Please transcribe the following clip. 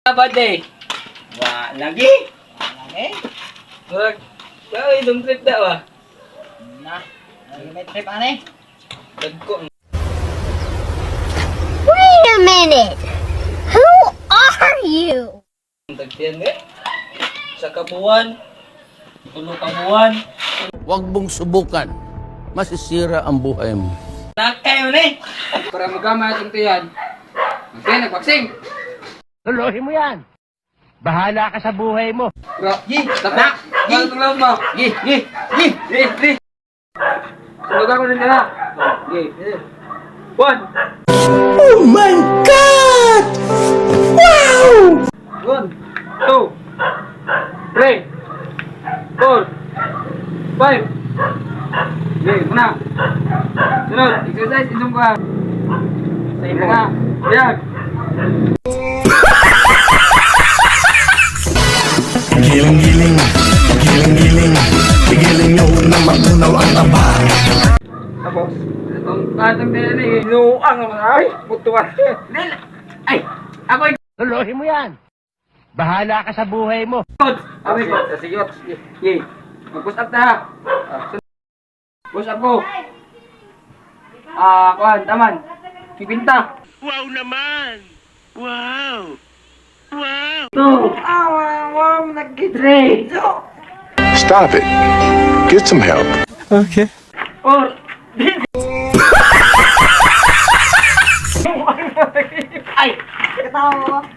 Apa deh? Wah, lagi? Lagi? Wag. Kau hidung trip dah wah. Nah, lagi may trip aneh. Dagko. Wait a minute! Who are you? Tagtiyan eh. Sa kabuwan. Tulo kabuwan. Huwag mong subukan. Masisira ang buhay mo. Nakay mo ni. Para magama itong tiyan. Okay, nagbaksing. Tuloy mo yan. Bahala ka sa buhay mo. Bro, yi, tapak. Yi, tulong mo. Yi. Sunod ako rin nila. Yi. 1. Oh my God! Wow! 1, 2, 3, 4, 5. Okay, muna. Sunod, exercise, inom ka. Sa imo nga. Yan. Giling-giling, giling-giling, giling nyo na matunaw ang taba. Tapos, itong din eh. Inuang naman. Ay, butuan. Ay, ako Tuloy mo yan. Bahala ka sa buhay mo. Abi ko, sige. Ye. Mag-push up na. Push up ko. Kuhan, taman. Pipinta. Wow naman! Wow! Wow! 2. Wow, nag-3. Stop it. Get some help. 4. Ay, Katawa.